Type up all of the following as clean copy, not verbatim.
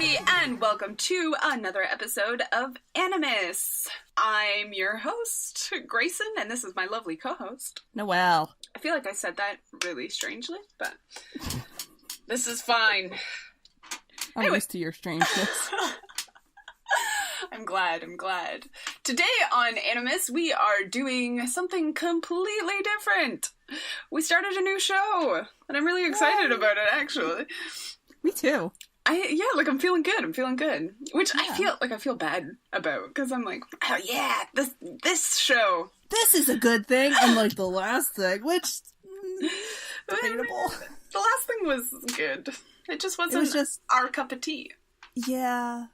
everybody, and welcome to another episode of AniMiss. I'm your host, Grayson, and this is my lovely co-host, Noelle. I feel like I said that really strangely, but this is fine. I'm used to your strangeness. I'm glad. Today on AniMiss, we are doing something completely different. We started a new show, and I'm really excited about it, actually. Me too. I'm feeling good. Which I feel bad about, because I'm like, oh yeah, this show. This is a good thing, unlike the last thing, which debatable. The last thing was good. It just wasn't our cup of tea. Yeah.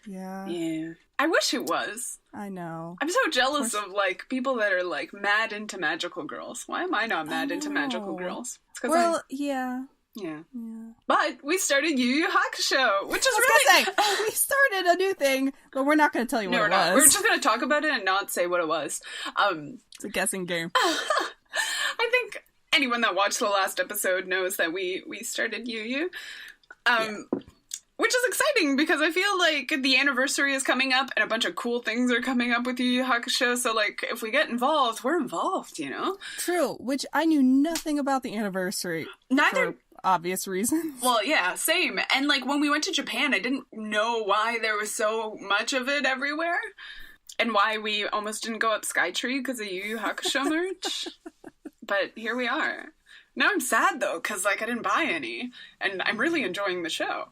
I wish it was. I know. I'm so jealous of like people that are like mad into magical girls. Why am I not mad into magical girls? It's 'cause yeah. But we started Yu Yu Hakusho, which is really... we started a new thing, but we're not going to tell you what it was. We're just going to talk about it and not say what it was. It's a guessing game. I think anyone that watched the last episode knows that we started Yu Yu. Which is exciting because I feel like the anniversary is coming up and a bunch of cool things are coming up with Yu Yu Hakusho. So, like, if we get involved, we're involved, you know? True, which I knew nothing about the anniversary. Neither. For obvious reasons. Well, yeah, same. And, like, when we went to Japan, I didn't know why there was so much of it everywhere. And why we almost didn't go up Skytree because of Yu Yu Hakusho merch. But here we are. Now I'm sad, though, because, like, I didn't buy any. And I'm really enjoying the show.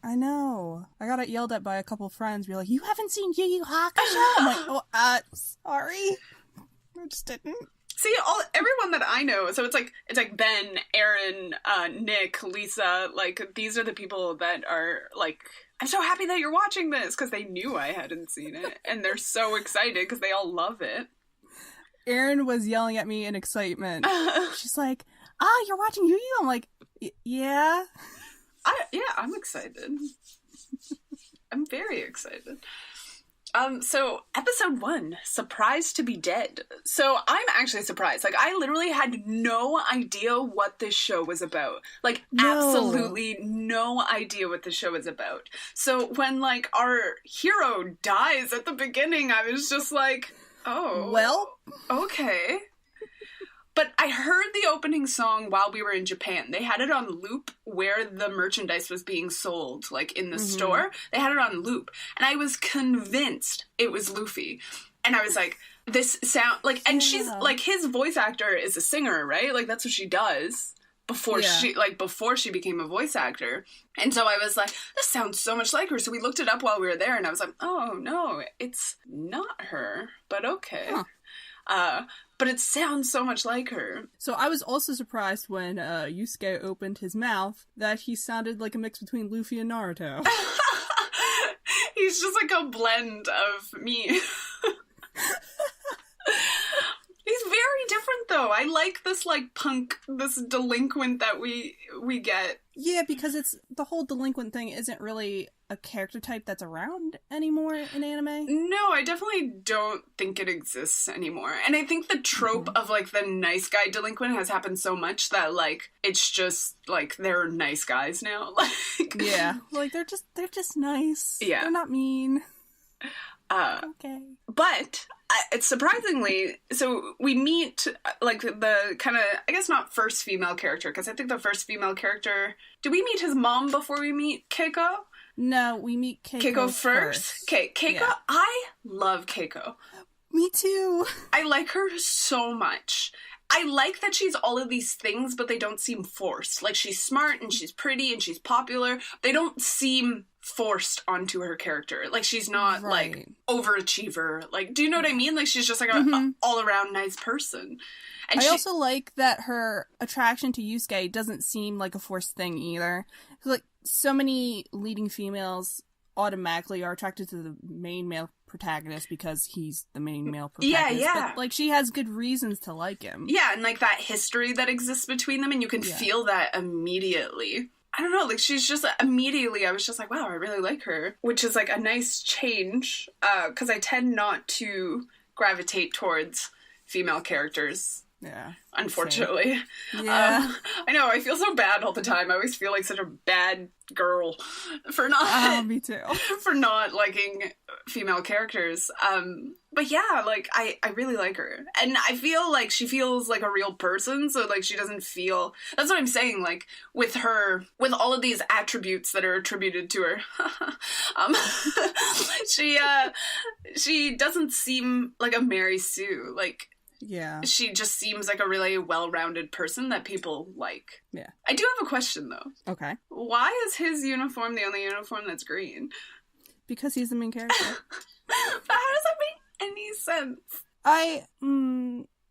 I know. I got yelled at by a couple friends. Be like, "You haven't seen Yu Yu Hakusho?" I'm like, sorry. I just didn't. See, everyone that I know, so it's like Ben, Aaron, Nick, Lisa, like, these are the people that are, like, I'm so happy that you're watching this, because they knew I hadn't seen it, and they're so excited, because they all love it. Erin was yelling at me in excitement. She's like, "Oh, you're watching Yu Yu?" I'm like, "Yeah." I'm excited. I'm very excited. So, episode 1, Surprised to be Dead. So, I'm actually surprised. Like, I literally had no idea what this show was about. Like, absolutely no idea what this show was about. So, when, like, our hero dies at the beginning, I was just like, oh. Well? Okay. But I heard the opening song while we were in Japan. They had it on loop where the merchandise was being sold, like in the store. They had it on loop. And I was convinced it was Luffy. And I was like, this sound, like, and she's, like, his voice actor is a singer, right? Like, that's what she does before she became a voice actor. And so I was like, this sounds so much like her. So we looked it up while we were there and I was like, oh, no, it's not her, but okay. But it sounds so much like her. So I was also surprised when Yusuke opened his mouth that he sounded like a mix between Luffy and Naruto. He's just like a blend of me. He's very different, though. I like this, like, punk, this delinquent that we get. Yeah, because the whole delinquent thing isn't really a character type that's around anymore in anime. No, I definitely don't think it exists anymore. And I think the trope of, like, the nice guy delinquent has happened so much that, like, it's just, like, they're nice guys now. Like, yeah. Like, they're just nice. Yeah. They're not mean. Okay. But it's surprisingly, so we meet, like, the kind of, I guess not first female character, because I think the first female character, do we meet his mom before we meet Keiko? No, we meet Keiko first. Okay, Keiko, yeah. I love Keiko. Me too. I like her so much. I like that she's all of these things, but they don't seem forced. Like, she's smart, and she's pretty, and she's popular. They don't seem forced onto her character. Like, she's not, like, overachiever. Like, do you know what I mean? Like, she's just, like, a all-around nice person. And I also like that her attraction to Yusuke doesn't seem like a forced thing, either. Like, so many leading females automatically are attracted to the main male protagonist because he's the main male protagonist. Yeah. But, like, she has good reasons to like him. Yeah, and, like, that history that exists between them, and you can feel that immediately. I don't know, like, she's just, immediately, I was just like, wow, I really like her. Which is, like, a nice change, because I tend not to gravitate towards female characters Yeah. Unfortunately. Same. Yeah. I know, I feel so bad all the time. I always feel like such a bad girl for not me too. for not liking female characters. But yeah, like I really like her. And I feel like she feels like a real person, so like she doesn't feel, that's what I'm saying, like with her, with all of these attributes that are attributed to her, she doesn't seem like a Mary Sue. Like, yeah, she just seems like a really well-rounded person that people like. Yeah. I do have a question, though. Okay. Why is his uniform the only uniform that's green? Because he's the main character. But how does that make any sense?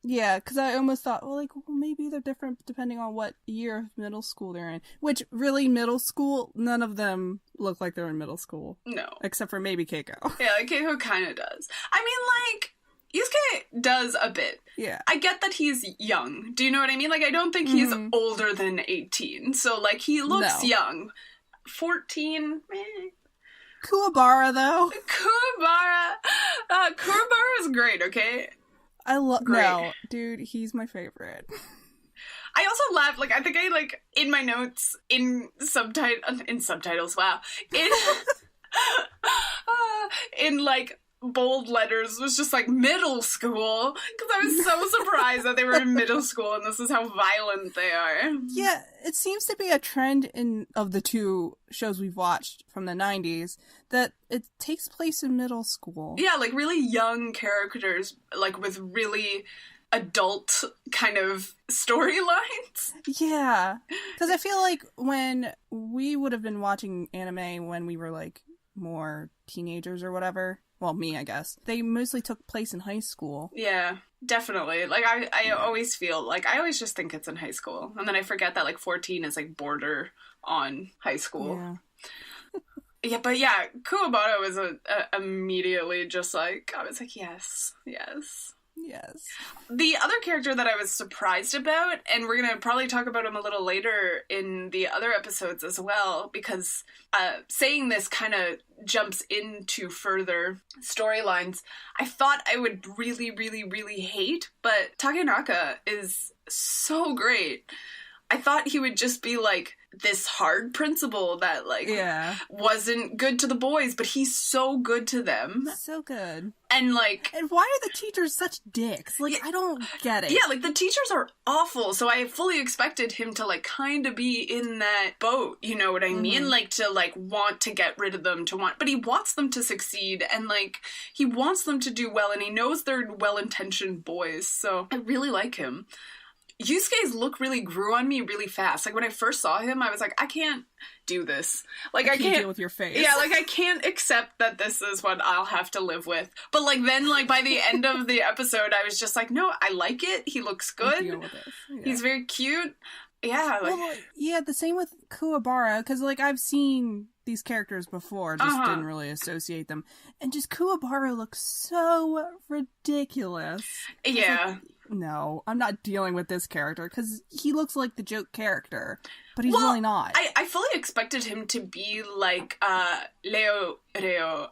Yeah, because I almost thought, well, maybe they're different depending on what year of middle school they're in. Which, really, middle school, none of them look like they're in middle school. No. Except for maybe Keiko. Yeah, like, Keiko kind of does. I mean, like, Yusuke does a bit. Yeah. I get that he's young. Do you know what I mean? Like, I don't think he's older than 18. So, like, he looks young. 14? Kuwabara, though. Kuwabara is great, okay? I love... No, dude, he's my favorite. I also laugh, like, I think I, like, in my notes, in subtitles, wow. In, like, bold letters was just like middle school, because I was so surprised that they were in middle school and this is how violent they are. Yeah, it seems to be a trend of the two shows we've watched from the 90s that it takes place in middle school. Yeah, like really young characters, like with really adult kind of storylines. Yeah, because I feel like when we would have been watching anime when we were like more teenagers or whatever, well, me, I guess, they mostly took place in high school. Yeah, definitely. Like, I always feel, like, I always just think it's in high school. And then I forget that, like, 14 is, like, border on high school. Yeah. Yeah, but yeah, Kuwabara was immediately just like, I was like, yes. Yes. The other character that I was surprised about, and we're going to probably talk about him a little later in the other episodes as well, because saying this kind of jumps into further storylines, I thought I would really, really, really hate, but Takenaka is so great. I thought he would just be, like, this hard principal that, like, wasn't good to the boys, but he's so good to them. So good. And, like... And why are the teachers such dicks? Like, I don't get it. Yeah, like, the teachers are awful, so I fully expected him to, like, kind of be in that boat, you know what I mean? Like, to, like, want to get rid of them, but he wants them to succeed, and, like, he wants them to do well, and he knows they're well-intentioned boys, so I really like him. Yusuke's look really grew on me really fast. Like, when I first saw him, I was like, I can't do this. Like, I can't deal with your face. Yeah, like, I can't accept that this is what I'll have to live with. But, like, then, like, by the end of the episode, I was just like, no, I like it. He looks good. Deal with it. Yeah. He's very cute. Yeah, like... Well, yeah, the same with Kuwabara, because, like, I've seen these characters before, just didn't really associate them. And just Kuwabara looks so ridiculous. Yeah. Like, no, I'm not dealing with this character, because he looks like the joke character, but he's really not. I fully expected him to be like Leo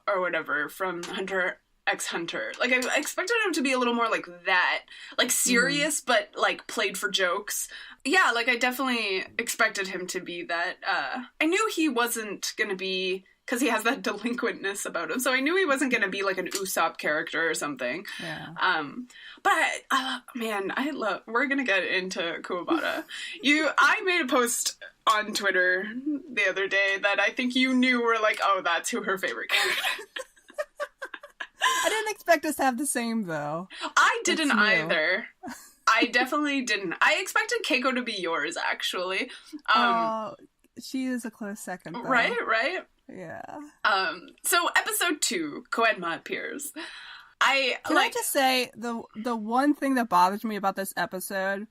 or whatever from Hunter x Hunter. Like, I expected him to be a little more like that. Like, serious, but, like, played for jokes. Yeah, like, I definitely expected him to be that. I knew he wasn't gonna be... Because he has that delinquentness about him. So I knew he wasn't going to be like an Usopp character or something. Yeah. But, man, we're going to get into Kuwabara. I made a post on Twitter the other day that I think you knew were like, oh, that's who her favorite character is. I didn't expect us to have the same, though. I didn't either. I definitely didn't. I expected Keiko to be yours, actually. She is a close second, though. Right? Yeah. So episode 2, Koenma appears. Can I just say the one thing that bothers me about this episode?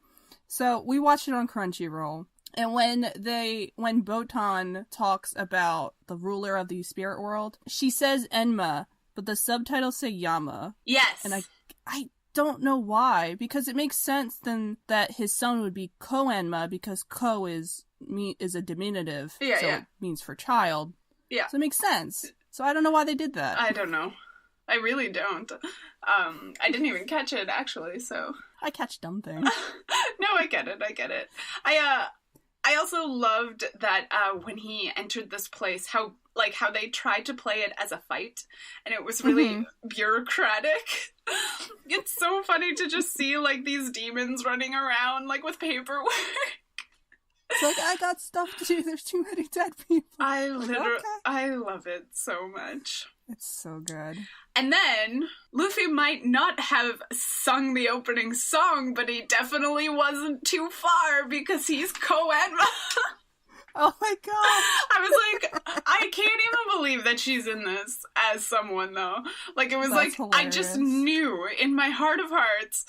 So we watched it on Crunchyroll, and when Botan talks about the ruler of the spirit world, she says Enma, but the subtitles say Yama. Yes. And I don't know why, because it makes sense then that his son would be Koenma, because Ko is a diminutive, so it means for child. Yeah. So it makes sense. So I don't know why they did that. I don't know. I really don't. I didn't even catch it, actually, so... I catch dumb things. No, I get it. I also loved that when he entered this place, how they tried to play it as a fight, and it was really bureaucratic. It's so funny to just see, like, these demons running around, like, with paperwork. It's like, I got stuff to do. There's too many dead people. I love it so much. It's so good. And then, Luffy might not have sung the opening song, but he definitely wasn't too far because he's Koenma. Oh my god. I was like, I can't even believe that she's in this as someone, though. Like, it was That's like, hilarious. I just knew in my heart of hearts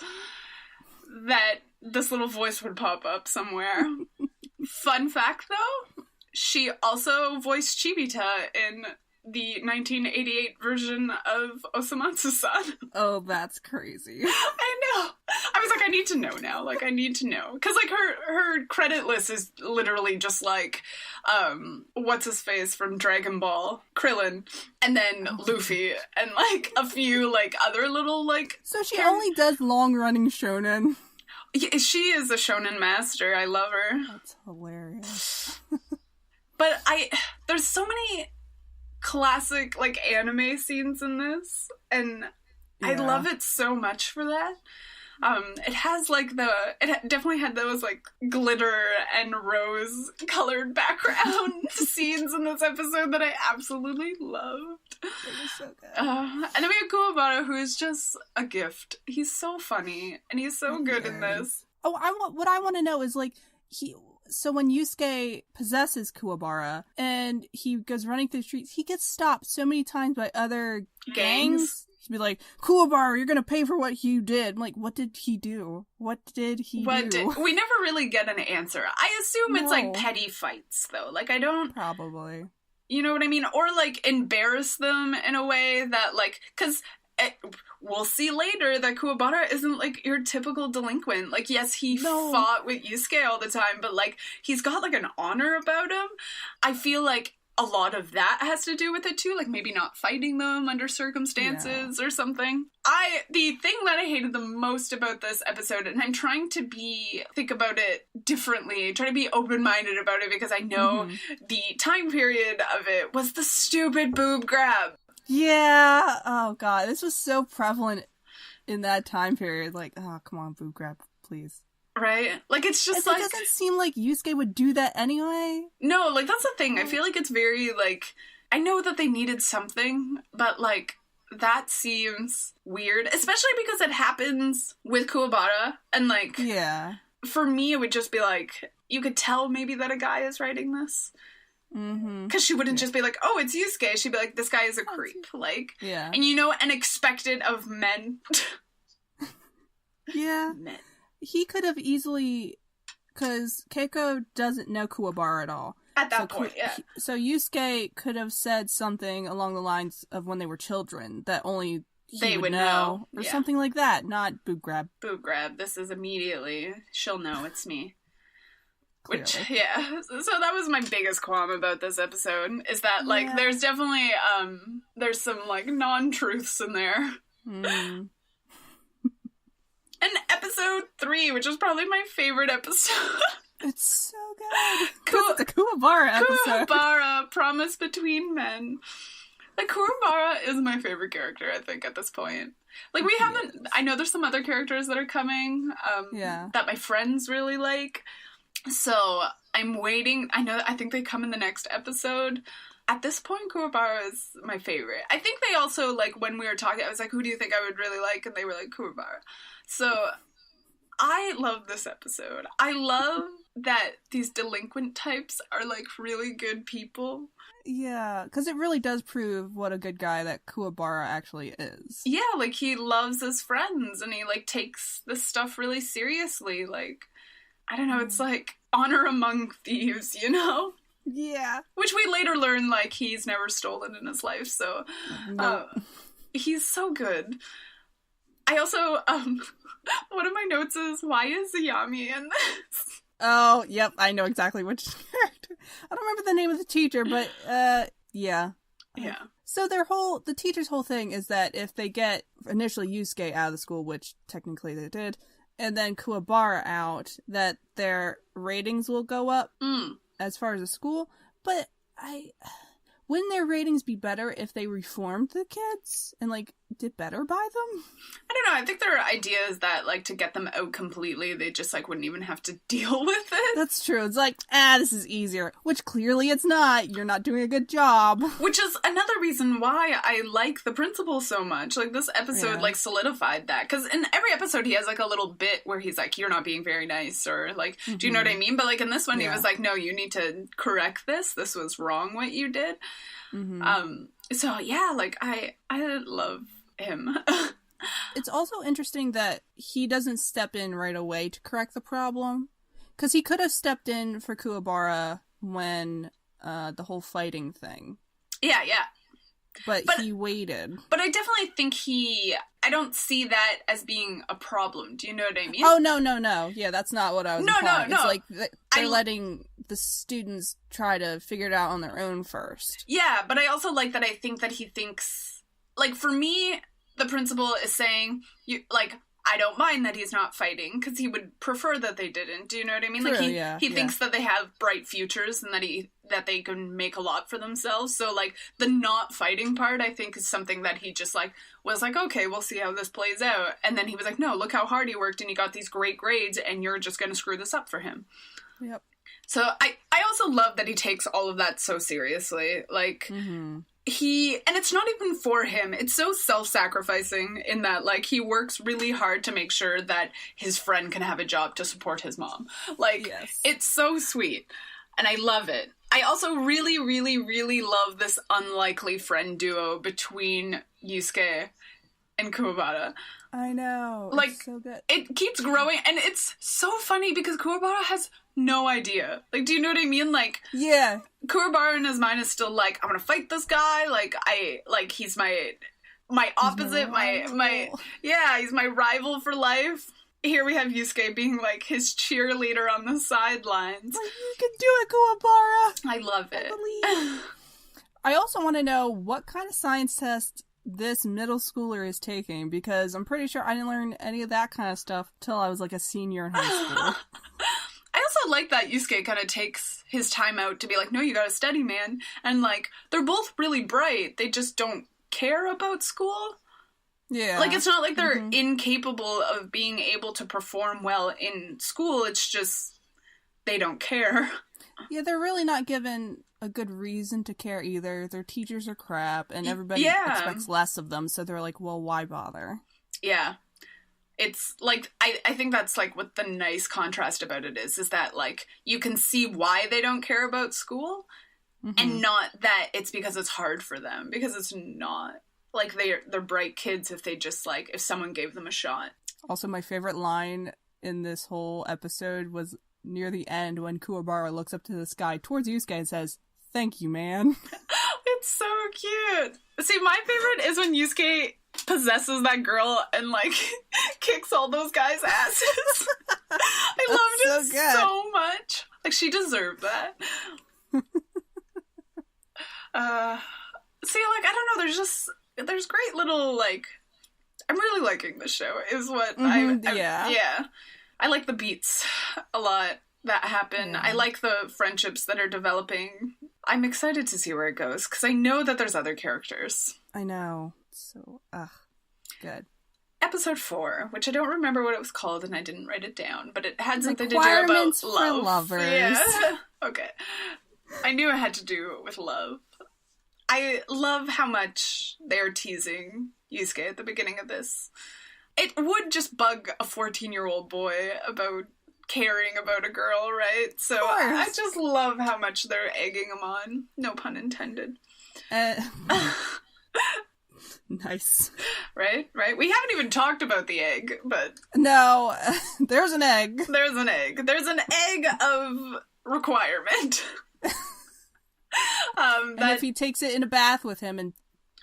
that this little voice would pop up somewhere. Fun fact, though, she also voiced Chibita in the 1988 version of Osamatsu-san. Oh, that's crazy. I know. I was like, I need to know now. Like, I need to know. Because, like, her credit list is literally just, like, what's-his-face from Dragon Ball, Krillin, and then Luffy, and, like, a few, like, other little, like... So she only does long-running shonen. Yeah, she is a shonen master. I love her. That's hilarious. But there's so many classic, like, anime scenes in this, and I love it so much for that. It has, like, it definitely had those, like, glitter and rose-colored background scenes in this episode that I absolutely loved. It was so good. And then we have Kuwabara, who is just a gift. He's so funny, and he's so good in this. Oh, what I want to know is, like, so when Yusuke possesses Kuwabara and he goes running through the streets, he gets stopped so many times by other gangs. He'd be like, Kuwabara, you're gonna pay for what you did. I'm like, what did he do? What did he do? We never really get an answer. I assume it's, like, petty fights, though. Like, I don't... Probably. You know what I mean? Or, like, embarrass them in a way that, like... Because... we'll see later that Kuwabara isn't, like, your typical delinquent. Like, yes, he fought with Yusuke all the time, but, like, he's got, like, an honor about him. I feel like a lot of that has to do with it, too. Like, maybe not fighting them under circumstances or something. The thing that I hated the most about this episode, and I'm trying to think about it differently, try to be open-minded about it, because I know the time period of it was the stupid boob grab. Yeah. Oh god, this was so prevalent in that time period. Like, oh, come on, boob grab, please. Right? Like, it's just like... It doesn't seem like Yusuke would do that anyway. No, like, that's the thing. I feel like it's very, like... I know that they needed something, but, like, that seems weird. Especially because it happens with Kuwabara, and, like... Yeah. For me, it would just be, like... You could tell maybe that a guy is writing this. Because she wouldn't just be like, oh, it's Yusuke. She'd be like, this guy is a creep. Like, and you know, and expected of men. Men. He could have easily, because Keiko doesn't know Kuwabara at all. At that point, So Yusuke could have said something along the lines of when they were children that only they would know. Or something like that, not boob grab. Boob grab. This is immediately, she'll know it's me. Clearly. Which, so that was my biggest qualm about this episode, is that, like, there's definitely, there's some, like, non-truths in there. And episode 3, which is probably my favorite episode. It's so good. It's a Kuwabara episode. Kuwabara, Promise Between Men. Like, Kuwabara is my favorite character, I think, at this point. Like, we haven't, I know there's some other characters that are coming, that my friends really like. So, I'm waiting. I think they come in the next episode. At this point, Kuwabara is my favorite. I think they also, like, when we were talking, I was like, who do you think I would really like? And they were like, Kuwabara. So, I love this episode. I love that these delinquent types are, like, really good people. Yeah, because it really does prove what a good guy that Kuwabara actually is. Yeah, like, he loves his friends, and he, like, takes this stuff really seriously, like... I don't know, it's like honor among thieves, you know? Yeah. Which we later learn, like, he's never stolen in his life, so... he's so good. I also, one of my notes is, why is Yami in this? Oh, yep, I know exactly which character. I don't remember the name of the teacher, but, yeah. Yeah. So the teacher's whole thing is that if they get initially Yusuke out of the school, which technically they did, and then Kuwabara out, that their ratings will go up as far as the school. But wouldn't their ratings be better if they reformed the kids and, like, did better by them? I don't know. I think their idea is that, like, to get them out completely, they just, like, wouldn't even have to deal with it. That's true. It's like, this is easier. Which clearly it's not. You're not doing a good job. Which is another reason why I like the principal so much. Like, this episode, like, solidified that. Because in every episode, he has, like, a little bit where he's like, you're not being very nice, or, like, do you know what I mean? But, like, in this one, he was like, no, you need to correct this. This was wrong, what you did. So, yeah, like, I love him. It's also interesting that he doesn't step in right away to correct the problem. Because he could have stepped in for Kuwabara when the whole fighting thing. Yeah. But he waited. But I definitely think I don't see that as being a problem. Do you know what I mean? Oh, no. Yeah, that's not what I was implying. No. It's like they're letting the students try to figure it out on their own first. Yeah, but I also like that I think that he thinks... Like, for me, the principal is saying, I don't mind that he's not fighting, because he would prefer that they didn't. Do you know what I mean? True, like, he thinks that they have bright futures and that they can make a lot for themselves. So, like, the not fighting part, I think, is something that he just, like, was like, okay, we'll see how this plays out. And then he was like, no, look how hard he worked and he got these great grades and you're just going to screw this up for him. Yep. So I also love that he takes all of that so seriously. Like... and it's not even for him. It's so self-sacrificing in that, like, he works really hard to make sure that his friend can have a job to support his mom. Like, It's so sweet. And I love it. I also really, really, really love this unlikely friend duo between Yusuke and Kuwabara. I know. Like, it's so good. It keeps growing, and it's so funny because Kuwabara has no idea. Like, do you know what I mean? Like, yeah. Kuwabara in his mind is still like, I'm gonna fight this guy. He's my opposite, he's my rival for life. Here we have Yusuke being, like, his cheerleader on the sidelines. Like, you can do it, Kuwabara! I love it. I also want to know what kind of science test this middle schooler is taking, because I'm pretty sure I didn't learn any of that kind of stuff till I was, like, a senior in high school. I also like that Yusuke kind of takes his time out to be like, no, you gotta study, man. And, like, they're both really bright. They just don't care about school. Yeah. Like, it's not like they're incapable of being able to perform well in school. It's just they don't care. Yeah, they're really not given a good reason to care either. Their teachers are crap, and everybody expects less of them, so they're like, well, why bother? Yeah. It's, like, I think that's, like, what the nice contrast about it is that, like, you can see why they don't care about school, and not that it's because it's hard for them, because it's not. Like, they're bright kids if they just, like, if someone gave them a shot. Also, my favorite line in this whole episode was near the end when Kuwabara looks up to the sky towards Yusuke and says, "Thank you, man." It's so cute. See, my favorite is when Yusuke possesses that girl and, like, kicks all those guys' asses. I loved it so much. Like, she deserved that. See, like, I don't know, there's great little, like, I'm really liking this show, is what I like the beats a lot that happen. Yeah. I like the friendships that are developing. I'm excited to see where it goes, because I know that there's other characters. I know. So, good. Episode 4, which I don't remember what it was called, and I didn't write it down, but it had something to do about love. For lovers. Yeah. Okay. I knew it had to do with love. I love how much they're teasing Yusuke at the beginning of this. It would just bug a 14-year-old boy about caring about a girl, right? So I just love how much they're egging him on. No pun intended. Nice. Right? We haven't even talked about the egg, but... No, there's an egg. There's an egg. There's an egg of requirement. And if he takes it in a bath with him and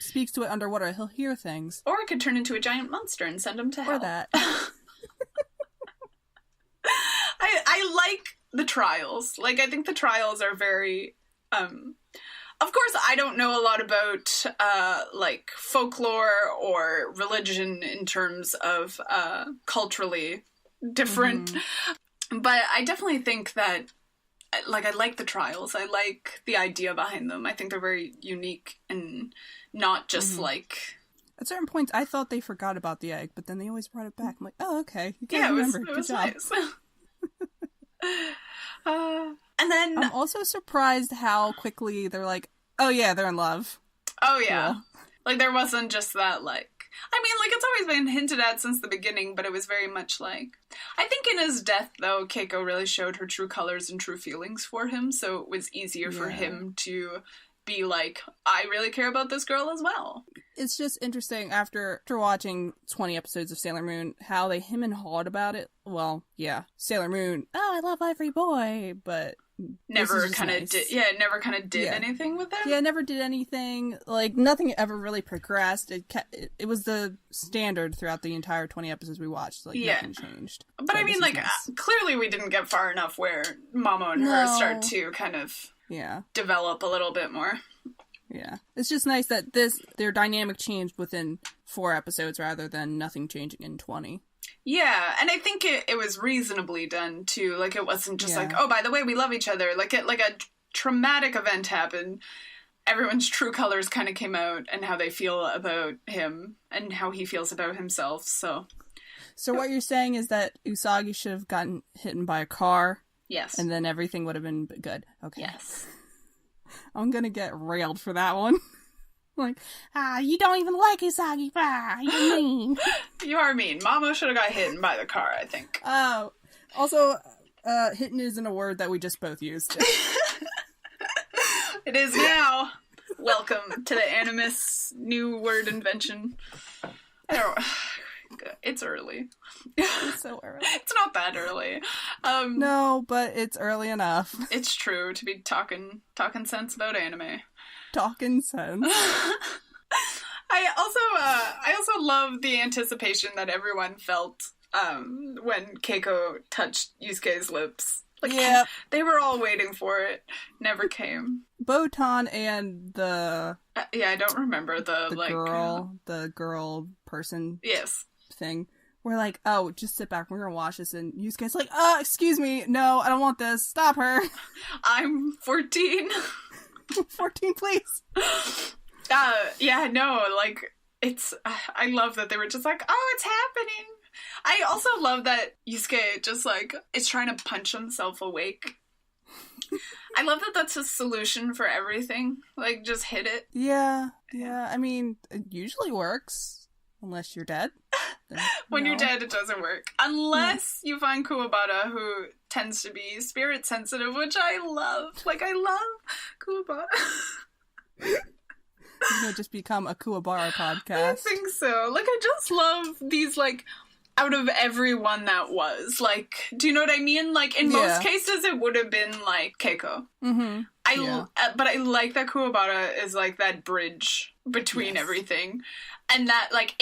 speaks to it underwater, he'll hear things. Or it could turn into a giant monster and send him to hell. Or that. I like the trials. Like, I think the trials are very... Of course, I don't know a lot about, like, folklore or religion in terms of culturally different. But I definitely think that, like, I like the trials. I like the idea behind them. I think they're very unique and not just like... At certain points, I thought they forgot about the egg, but then they always brought it back. I'm like, oh, okay. You can't remember. It was Good job. Nice. And then... I'm also surprised how quickly they're like, oh yeah, they're in love. Oh yeah. Cool. Like, there wasn't just that, like... I mean, like, it's always been hinted at since the beginning, but it was very much like... I think in his death, though, Keiko really showed her true colors and true feelings for him, so it was easier for him to be like, I really care about this girl as well. It's just interesting, after watching 20 episodes of Sailor Moon, how they him and hawed about it. Well, yeah, Sailor Moon, oh, I love every boy, but... Never kind of did anything with it. Yeah, never did anything. Like, nothing ever really progressed. It was the standard throughout the entire 20 episodes we watched. Like, nothing changed. But so I mean, like, clearly we didn't get far enough where Mamo and her start to kind of develop a little bit more. Yeah. It's just nice that their dynamic changed within 4 episodes rather than nothing changing in 20. Yeah, and I think it was reasonably done, too. Like, it wasn't just like, oh, by the way, we love each other. Like, a traumatic event happened. Everyone's true colors kind of came out, and how they feel about him, and how he feels about himself, so... So what you're saying is that Usagi should have gotten hit by a car? Yes. And then everything would have been good. Okay. Yes. I'm gonna get railed for that one. Like, you don't even like Usagi. You're mean. You are mean. Mamo should have got hit by the car, I think. Oh. Also, hitting isn't a word that we just both used. It is now. Welcome to the AniMiss new word invention. It's early. It's so early. It's not that early. No, but it's early enough. It's true to be talking sense about anime. Talking sense. I also love the anticipation that everyone felt when Keiko touched Yusuke's lips. Like, they were all waiting for it. Never came. Botan and the... I don't remember the girl person thing. We're like, oh, just sit back. We're gonna watch this. And Yusuke's like, excuse me. No, I don't want this. Stop her. I'm 14. 14, please. It's... I love that they were just like, oh, it's happening. I also love that Yusuke just, like, is trying to punch himself awake. I love that that's his solution for everything. Like, just hit it. Yeah. I mean, it usually works. Unless you're dead. When you're dead, it doesn't work. Unless you find Kuwabara, who tends to be spirit sensitive, which I love. Like, I love Kuwabara. You're gonna just become a Kuwabara podcast. I think so. Like, I just love these, like, out of everyone that was. Like, do you know what I mean? Like, in most cases, it would have been, like, Keiko. Mm-hmm. But I like that Kuwabara is, like, that bridge between everything. And that, like,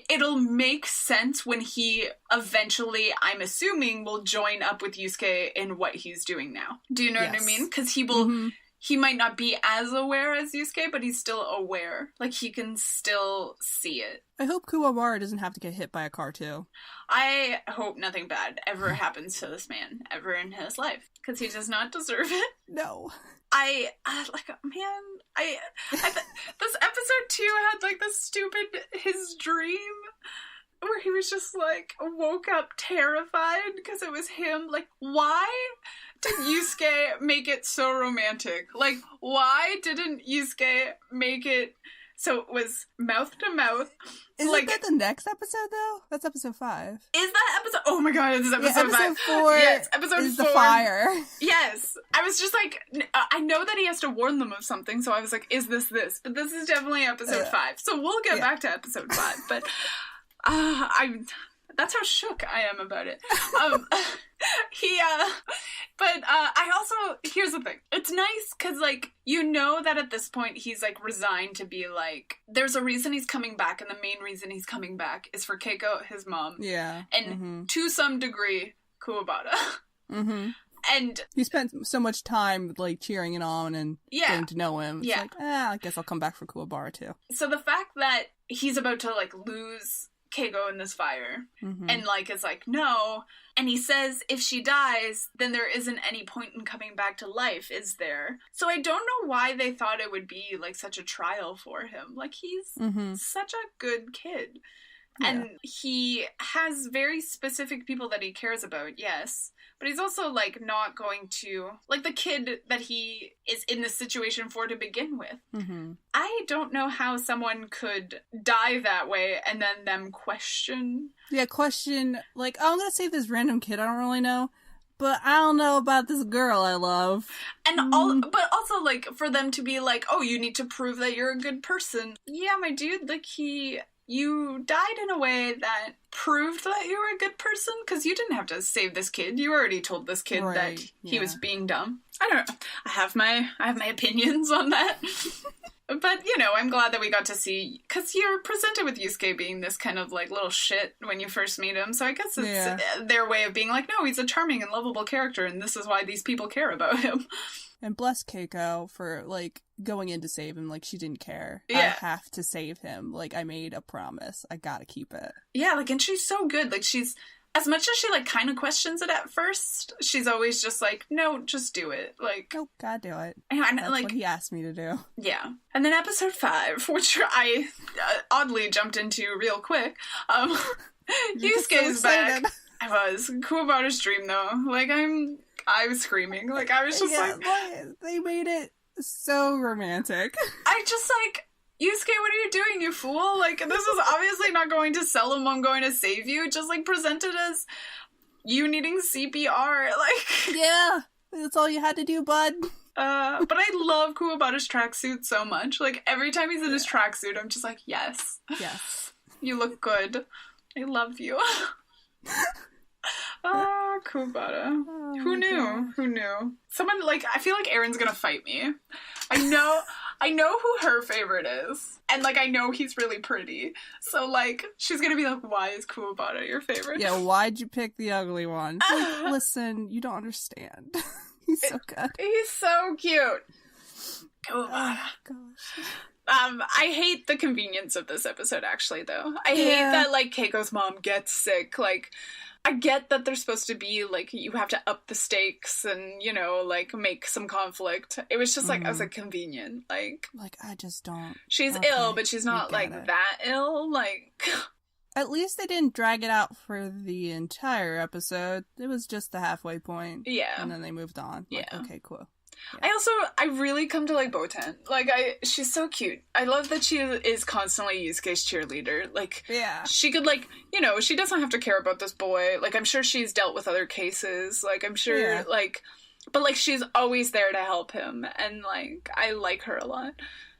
it'll make sense when he eventually, I'm assuming, will join up with Yusuke in what he's doing now. Do you know what I mean? Because he will... He might not be as aware as Yusuke, but he's still aware. Like, he can still see it. I hope Kuwabara doesn't have to get hit by a car, too. I hope nothing bad ever happens to this man, ever in his life. Because he does not deserve it. No. This episode 2 had, like, this stupid, his dream, where he was just, like, woke up terrified because it was him. Like, why did Yusuke make it so romantic? Like, why didn't Yusuke make it so it was mouth to mouth? Isn't that the next episode, though? That's episode 5. Is that episode? Oh my god, this is episode 5. Episode 4 yes, episode is 4. The fire. Yes. I was just like, I know that he has to warn them of something, so I was like, is this? But this is definitely episode 5. So we'll get back to episode 5, but... that's how shook I am about it. I also, here's the thing. It's nice because, like, you know that at this point he's, like, resigned to be, like, there's a reason he's coming back, and the main reason he's coming back is for Keiko, his mom. Yeah. And to some degree, Kuwabara. Mm-hmm. And he spent so much time, like, cheering it on and getting to know him. It's like, I guess I'll come back for Kuwabara, too. So the fact that he's about to, like, lose Keiko in this fire. Mm-hmm. And, like, is like, no. And he says if she dies, then there isn't any point in coming back to life, is there? So I don't know why they thought it would be, like, such a trial for him. Like, he's such a good kid. Yeah. And he has very specific people that he cares about, yes. But he's also, like, not going to... Like, the kid that he is in this situation for to begin with. Mm-hmm. I don't know how someone could die that way and then them question... Yeah, question, like, oh, I'm gonna save this random kid I don't really know, but I don't know about this girl I love. And but also, like, for them to be like, oh, you need to prove that you're a good person. Yeah, my dude, like, you died in a way that proved that you were a good person, because you didn't have to save this kid. You already told this kid that he was being dumb. I don't know. I have my opinions on that. But, you know, I'm glad that we got to see, because you're presented with Yusuke being this kind of, like, little shit when you first meet him, so I guess it's their way of being like, no, he's a charming and lovable character, and this is why these people care about him. And bless Keiko for, like, going in to save him, like, she didn't care. Yeah. I have to save him. Like, I made a promise. I gotta keep it. Yeah, like, and she's so good. Like, she's... As much as she, like, kind of questions it at first, she's always just like, no, just do it. Like... Nope, gotta do it. And, that's like, what he asked me to do. Yeah. And then episode 5, which I oddly jumped into real quick, Yusuke's back. I was. Kuwabara's dream, though. Like, I was screaming. Like, I was just like... They made it so romantic. I just, like... Yusuke, what are you doing, you fool? Like, this is obviously not going to sell him on going to save you. Just, like, present it as you needing CPR. Like... Yeah, that's all you had to do, bud. But I love Kuwabara's tracksuit so much. Like, every time he's in his tracksuit, I'm just like, yes. Yes. You look good. I love you. Kuwabara. Oh, Who knew? God. Who knew? Someone, like, I feel like Erin's gonna fight me. I know who her favorite is. And, like, I know he's really pretty. So, like, she's gonna be like, why is Kuwabara your favorite? Yeah, why'd you pick the ugly one? Like, listen, you don't understand. He's so good. He's so cute. Oh, gosh. I hate the convenience of this episode, actually, though. I hate that, like, Keiko's mom gets sick. Like, I get that they're supposed to be, like, you have to up the stakes and, you know, like, make some conflict. It was just, like, I was, like, convenient. Like, I just don't. She's ill, but she's not, like, that ill. Like... At least they didn't drag it out for the entire episode. It was just the halfway point. Yeah. And then they moved on. Like, yeah. Okay, cool. Yeah. I really come to like Botan. Like, she's so cute. I love that she is constantly Yusuke's cheerleader. Like, yeah. She could, like, you know, she doesn't have to care about this boy. Like, I'm sure she's dealt with other cases. Like, I'm sure, like, but, like, she's always there to help him. And, like, I like her a lot.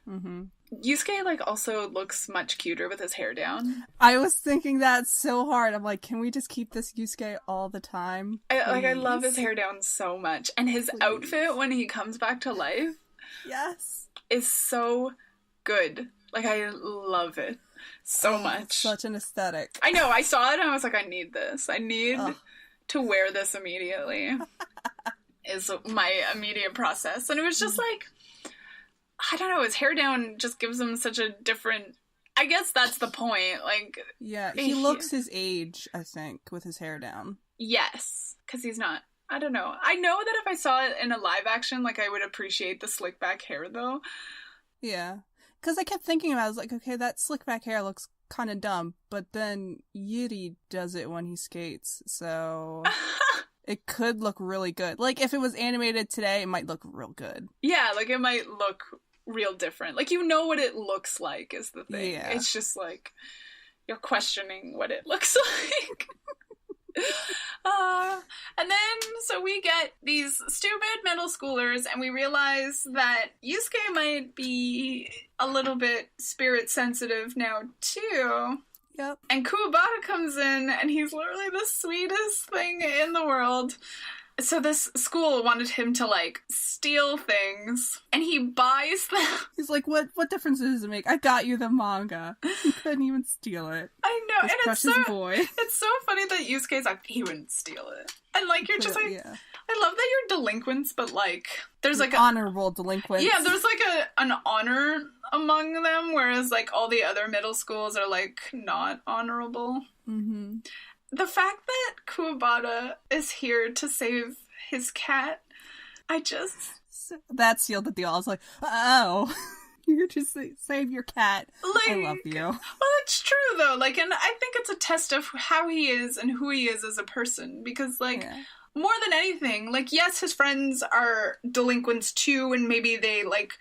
Mm-hmm. Yusuke, like, also looks much cuter with his hair down. I was thinking that so hard. I'm like, can we just keep this Yusuke all the time? I love his hair down so much. And his outfit when he comes back to life. Yes. Is so good. Like, I love it so much. Such an aesthetic. I know, I saw it and I was like, I need this. I need to wear this immediately. Is my immediate process. And it was just like... I don't know, his hair down just gives him such a different... I guess that's the point, like... Yeah, he looks his age, I think, with his hair down. Yes, because he's not... I don't know. I know that if I saw it in a live action, like, I would appreciate the slick back hair, though. Yeah. Because I kept thinking about it, I was like, okay, that slick back hair looks kind of dumb, but then Yuri does it when he skates, so... It could look really good. Like, if it was animated today, it might look real good. Yeah, like, it might look... real different. Like, you know what it looks like is the thing. Yeah. It's just like you're questioning what it looks like. And then so we get these stupid middle schoolers and we realize that Yusuke might be a little bit spirit sensitive now too. Yep. And Kuwabara comes in and he's literally the sweetest thing in the world. So this school wanted him to, like, steal things, and he buys them. He's like, what difference does it make? I got you the manga. You couldn't even steal it. I know, this and precious boy. It's so funny that Yusuke's like, he wouldn't steal it. And, like, you're just like, yeah. I love that you're delinquents, but, like, there's, like, honorable delinquents. Yeah, there's, like, an honor among them, whereas, like, all the other middle schools are, like, not honorable. Mm-hmm. The fact that Kuwabara is here to save his cat, That sealed the deal. I was like, oh, you're just save your cat. Like, I love you. Well, it's true, though. Like, and I think it's a test of how he is and who he is as a person. Because, like, more than anything, like, yes, his friends are delinquents too, and maybe they, like,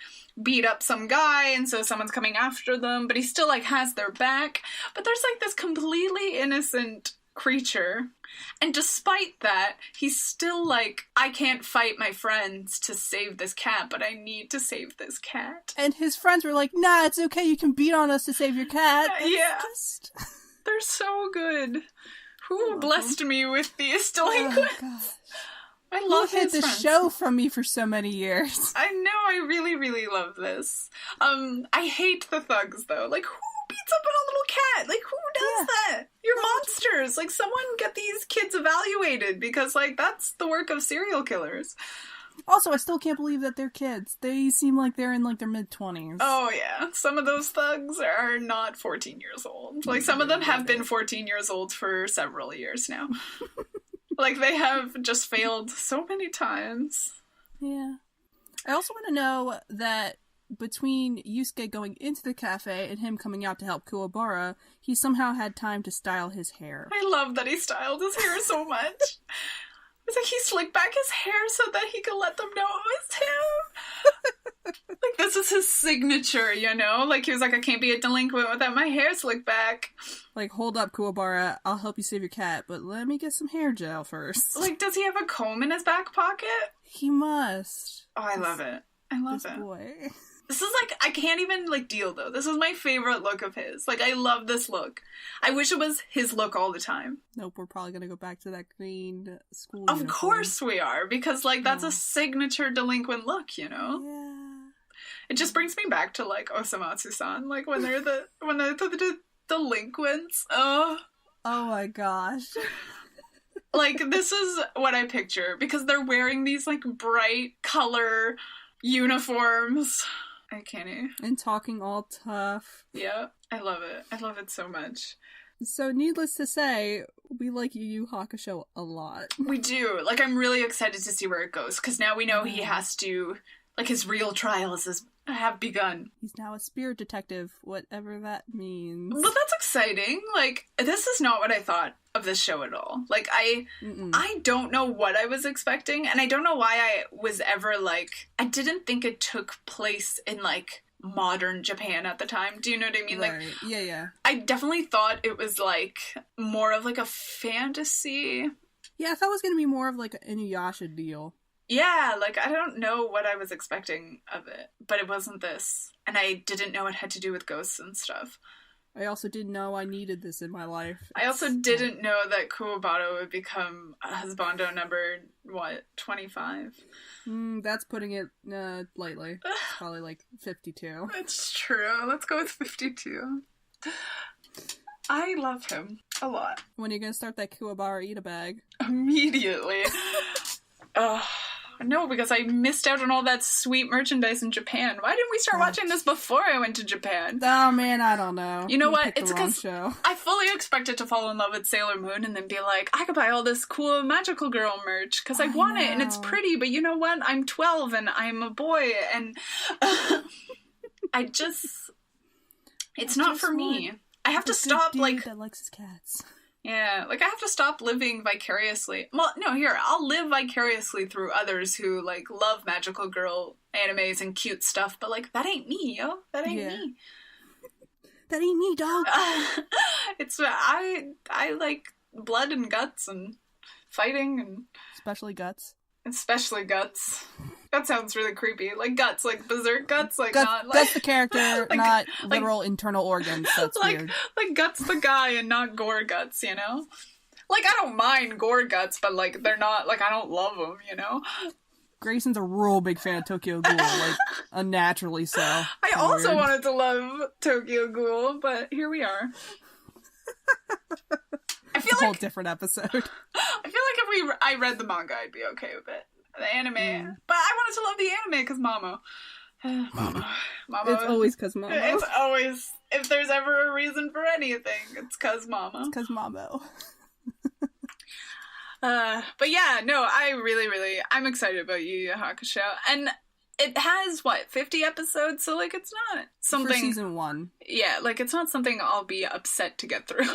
beat up some guy, and so someone's coming after them, but he still, like, has their back. But there's, like, this completely innocent creature, and despite that, he's still like, I can't fight my friends to save this cat, but I need to save this cat. And his friends were like, nah, it's okay, you can beat on us to save your cat. Yeah. They're so good. Who blessed me with these delinquents? Oh, I love his his friends. Show from me for so many years. I know, I really, really love this. I hate the thugs, though. Like, who beats up on a little cat? Like, who does that? You're monsters. Like, someone get these kids evaluated, because, like, that's the work of serial killers. Also, I still can't believe that they're kids. They seem like they're in, like, their mid-20s. Oh, yeah. Some of those thugs are not 14 years old. Like, some of them have been 14 years old for several years now. Like, they have just failed so many times. Yeah. I also want to know that between Yusuke going into the cafe and him coming out to help Kuwabara, he somehow had time to style his hair. I love that he styled his hair so much. It's like he slicked back his hair so that he could let them know it was him. Like, this is his signature, you know? Like, he was like, I can't be a delinquent without my hair slicked back. Like, hold up, Kuwabara, I'll help you save your cat, but let me get some hair gel first. Like, does he have a comb in his back pocket? He must. Oh, I love it. I love it. Boy. This is, like, I can't even, like, deal, though. This is my favorite look of his. Like, I love this look. I wish it was his look all the time. Nope, we're probably gonna go back to that green school Of uniform. course we are, because, like, that's a signature delinquent look, you know? Yeah. It just brings me back to, like, Osamatsu-san. Like, when they're the delinquents. Oh my gosh. Like, this is what I picture, because they're wearing these, like, bright color uniforms. I can't even. And talking all tough. Yeah, I love it. I love it so much. So, needless to say, we like Yu Yu Hakusho a lot. We do. Like, I'm really excited to see where it goes, because now we know he has to, like, his real trials have begun. He's now a spirit detective, whatever that means. Well, that's exciting. Like, this is not what I thought of this show at all. Like, I don't know what I was expecting, and I don't know why I was ever, like, I didn't think it took place in, like, modern Japan at the time. Do you know what I mean? Right. Like, Yeah. I definitely thought it was, like, more of, like, a fantasy. Yeah, I thought it was gonna be more of, like, an Inuyasha deal. Yeah, like, I don't know what I was expecting of it, but it wasn't this. And I didn't know it had to do with ghosts and stuff. I also didn't know I needed this in my life. I also didn't know that Kuwabara would become husbando number, 25? That's putting it lightly. It's probably like 52. It's true. Let's go with 52. I love him a lot. When are you gonna start that Kuwabara eat-a-bag? Immediately. No, because I missed out on all that sweet merchandise in Japan. Why didn't we start watching this before I went to Japan? Oh man, I don't know. You know what? It's because I fully expected to fall in love with Sailor Moon and then be like, I could buy all this cool magical girl merch because I want it and it's pretty, but you know what? I'm 12 and I'm a boy and it's not for me. I have to stop, like... that likes his cats. Yeah, like, I have to stop living vicariously. Well, no, here, I'll live vicariously through others who, like, love magical girl animes and cute stuff, but, like, that ain't me, yo. That ain't me. That ain't me, dog. I like blood and guts and fighting and... Especially guts. Especially guts. That sounds really creepy. Like guts, like berserk guts, like guts, not like... Guts the character, like, not literal internal organs. That's like, weird. Like Guts the guy and not gore guts, you know? Like, I don't mind gore guts, but, like, they're not, like, I don't love them, you know? Grayson's a real big fan of Tokyo Ghoul, like, unnaturally so. I also wanted to love Tokyo Ghoul, but here we are. I feel a whole different episode. I feel like if I read the manga, I'd be okay with it. The anime. But I wanted to love the anime because Mamo. Mamo. It's always because Mamo. It's always, if there's ever a reason for anything, it's because Mamo. It's because Mamo. But yeah, no, I'm excited about Yu Yu Hakusho. And it has, 50 episodes? So, like, it's not something... For season 1. Yeah, like, it's not something I'll be upset to get through.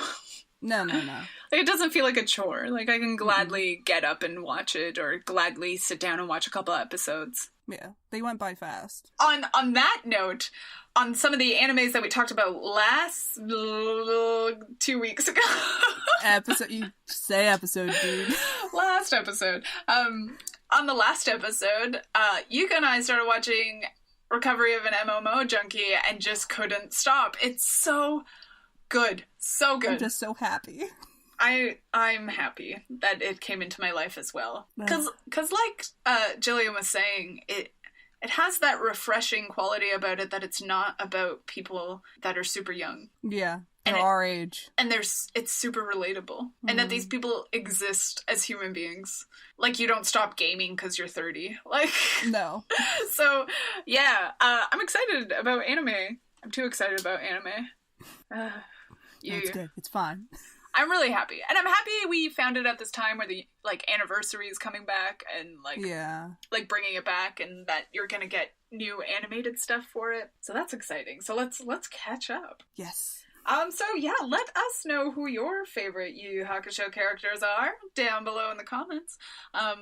No. Like, it doesn't feel like a chore. Like, I can gladly get up and watch it, or gladly sit down and watch a couple episodes. Yeah, they went by fast. On that note, on some of the animes that we talked about last 2 weeks ago. You say episode, dude. Last episode. On the last episode, Yuka and I started watching Recovery of an MMO Junkie and just couldn't stop. It's so good. So good. I'm just so happy. I'm happy that it came into my life as well. Because like Jillian was saying, it has that refreshing quality about it that it's not about people that are super young. Yeah, they're our age. And it's super relatable. And that these people exist as human beings. Like, you don't stop gaming because you're 30. Like, no. So, yeah, I'm excited about anime. I'm too excited about anime. It's good. It's fine. I'm really happy. And I'm happy we found it at this time where the, like, anniversary is coming back and, like, like, bringing it back, and that you're gonna get new animated stuff for it. So that's exciting. So let's catch up. Yes. So yeah, let us know who your favorite Yu Yu Hakusho characters are down below in the comments.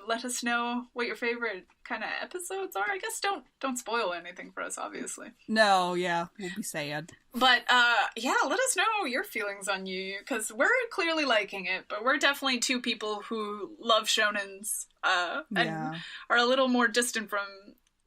Let us know what your favorite kind of episodes are. I guess don't spoil anything for us, obviously. No, yeah, we'll be sad. But yeah, let us know your feelings on Yu Yu, because we're clearly liking it, but we're definitely two people who love shonens and are a little more distant from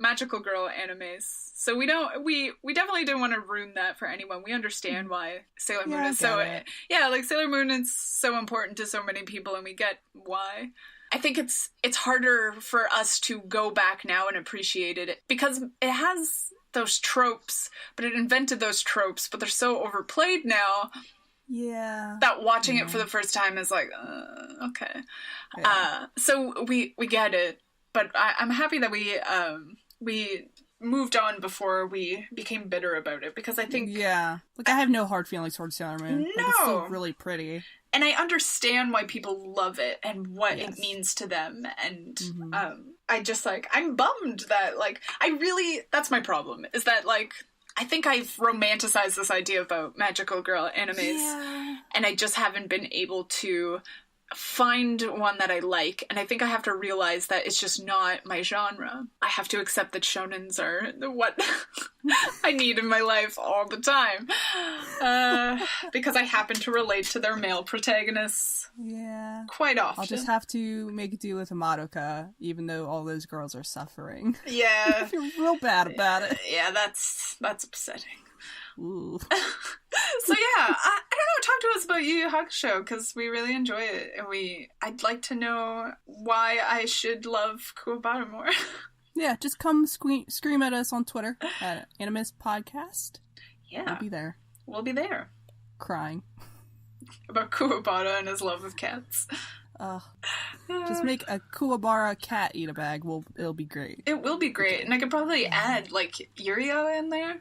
magical girl animes. So we definitely didn't want to ruin that for anyone. We understand why Sailor Moon is so like Sailor Moon is so important to so many people, and we get why. I think it's harder for us to go back now and appreciate it because it has those tropes, but it invented those tropes, but they're so overplayed now. Yeah. That watching it for the first time is like, okay. Yeah. So we get it, but I'm happy that we moved on before we became bitter about it, because I think... Yeah. Like, I have no hard feelings towards Sailor Moon. No! Like, it's still really pretty. And I understand why people love it and what it means to them, and I just, like, I'm bummed that, like, that's my problem, is that, like, I think I've romanticized this idea about magical girl animes, and I just haven't been able to find one that I like, and I think I have to realize that it's just not my genre. I have to accept that shonens are what I need in my life all the time, because I happen to relate to their male protagonists quite often. I'll just have to make do with a Madoka, even though all those girls are suffering. Yeah. I feel real bad about it. Yeah, that's upsetting. Ooh. So yeah, I don't know, talk to us about Yu Yu Hakusho, because we really enjoy it, and I'd like to know why I should love Kuwabara more. Yeah, just come scream at us on Twitter at AniMissPodcast. Yeah. We'll be there. We'll be there. Crying. About Kuwabara and his love of cats. Just make a Kuwabara cat eat a bag. It'll be great. It will be great, and I could probably add, like, Yurio in there.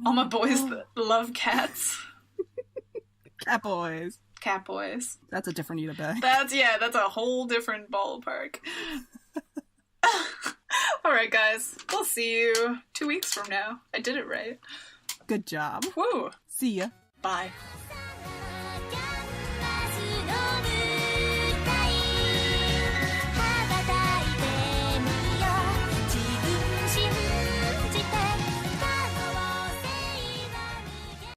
All my boys that love cats. Cat boys. Cat boys. That's a different eat a bag. That's a whole different ballpark. Alright, guys. We'll see you 2 weeks from now. I did it right. Good job. Woo. See ya. Bye.